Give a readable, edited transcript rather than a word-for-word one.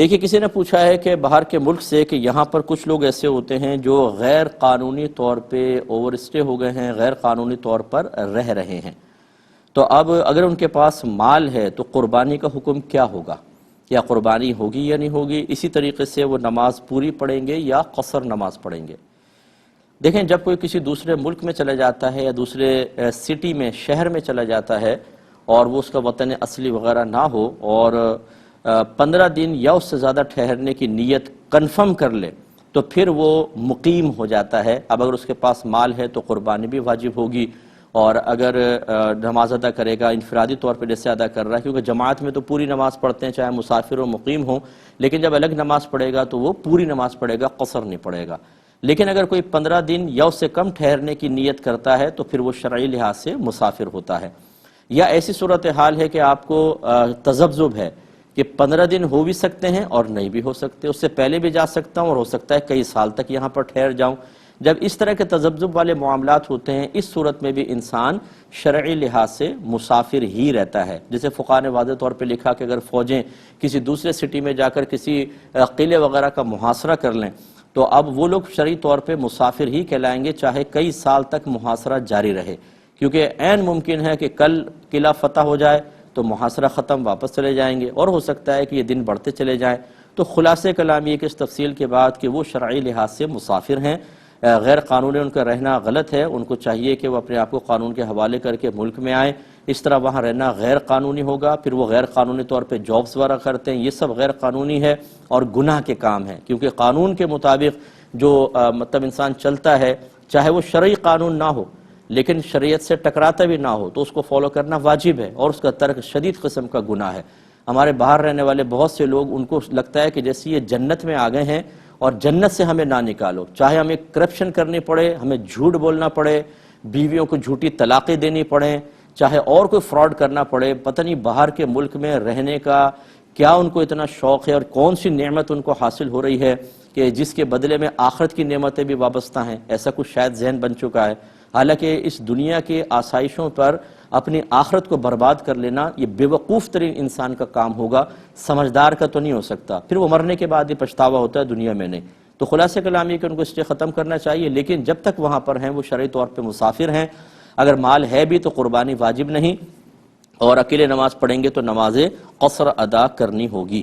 دیکھیے کسی نے پوچھا ہے کہ باہر کے ملک سے کہ یہاں پر کچھ لوگ ایسے ہوتے ہیں جو غیر قانونی طور پہ اوور اسٹے ہو گئے ہیں، غیر قانونی طور پر رہ رہے ہیں، تو اب اگر ان کے پاس مال ہے تو قربانی کا حکم کیا ہوگا؟ یا قربانی ہوگی یا نہیں ہوگی؟ اسی طریقے سے وہ نماز پوری پڑھیں گے یا قصر نماز پڑھیں گے؟ دیکھیں، جب کوئی کسی دوسرے ملک میں چلا جاتا ہے یا دوسرے سٹی میں، شہر میں چلا جاتا ہے اور وہ اس کا وطن اصلی وغیرہ نہ ہو اور 15 دن یا اس سے زیادہ ٹھہرنے کی نیت کنفرم کر لے تو پھر وہ مقیم ہو جاتا ہے۔ اب اگر اس کے پاس مال ہے تو قربانی بھی واجب ہوگی، اور اگر نماز ادا کرے گا انفرادی طور پہ جیسے ادا کر رہا ہے، کیونکہ جماعت میں تو پوری نماز پڑھتے ہیں چاہے مسافر و مقیم ہوں، لیکن جب الگ نماز پڑھے گا تو وہ پوری نماز پڑھے گا، قصر نہیں پڑھے گا۔ لیکن اگر کوئی 15 دن یا اس سے کم ٹھہرنے کی نیت کرتا ہے تو پھر وہ شرعی لحاظ سے مسافر ہوتا ہے۔ یا ایسی صورتحال ہے کہ آپ کو تذبذب ہے کہ 15 دن ہو بھی سکتے ہیں اور نہیں بھی ہو سکتے، اس سے پہلے بھی جا سکتا ہوں اور ہو سکتا ہے کئی سال تک یہاں پر ٹھہر جاؤں۔ جب اس طرح کے تذبذب والے معاملات ہوتے ہیں، اس صورت میں بھی انسان شرعی لحاظ سے مسافر ہی رہتا ہے۔ جیسے فقہاء نے واضح طور پہ لکھا کہ اگر فوجیں کسی دوسرے سٹی میں جا کر کسی قلعے وغیرہ کا محاصرہ کر لیں تو اب وہ لوگ شرعی طور پہ مسافر ہی کہلائیں گے، چاہے کئی سال تک محاصرہ جاری رہے، کیونکہ عین ممکن ہے کہ کل قلعہ فتح ہو جائے تو محاصرہ ختم، واپس چلے جائیں گے، اور ہو سکتا ہے کہ یہ دن بڑھتے چلے جائیں۔ تو خلاصے کلام یہ کہ اس تفصیل کے بعد کہ وہ شرعی لحاظ سے مسافر ہیں، غیر قانونی ان کا رہنا غلط ہے، ان کو چاہیے کہ وہ اپنے آپ کو قانون کے حوالے کر کے ملک میں آئیں۔ اس طرح وہاں رہنا غیر قانونی ہوگا، پھر وہ غیر قانونی طور پہ جابز وغیرہ کرتے ہیں، یہ سب غیر قانونی ہے اور گناہ کے کام ہیں، کیونکہ قانون کے مطابق جو مطلب انسان چلتا ہے، چاہے وہ شرعی قانون نہ ہو لیکن شریعت سے ٹکراتا بھی نہ ہو تو اس کو فالو کرنا واجب ہے، اور اس کا ترک شدید قسم کا گناہ ہے۔ ہمارے باہر رہنے والے بہت سے لوگ، ان کو لگتا ہے کہ جیسے یہ جنت میں آ گئے ہیں اور جنت سے ہمیں نہ نکالو، چاہے ہمیں کرپشن کرنی پڑے، ہمیں جھوٹ بولنا پڑے، بیویوں کو جھوٹی طلاقیں دینی پڑیں، چاہے اور کوئی فراڈ کرنا پڑے، پتہ نہیں باہر کے ملک میں رہنے کا کیا ان کو اتنا شوق ہے اور کون سی نعمت ان کو حاصل ہو رہی ہے کہ جس کے بدلے میں آخرت کی نعمتیں بھی وابستہ ہیں، ایسا کچھ شاید ذہن بن چکا ہے۔ حالانکہ اس دنیا کے آسائشوں پر اپنی آخرت کو برباد کر لینا یہ بے وقوف ترین انسان کا کام ہوگا، سمجھدار کا تو نہیں ہو سکتا، پھر وہ مرنے کے بعد ہی پچھتاوا ہوتا ہے، دنیا میں نہیں۔ تو خلاصہ کلام یہ کہ ان کو اس سے ختم کرنا چاہیے، لیکن جب تک وہاں پر ہیں وہ شرعی طور پہ مسافر ہیں، اگر مال ہے بھی تو قربانی واجب نہیں، اور اکیلے نماز پڑھیں گے تو نماز قصر ادا کرنی ہوگی۔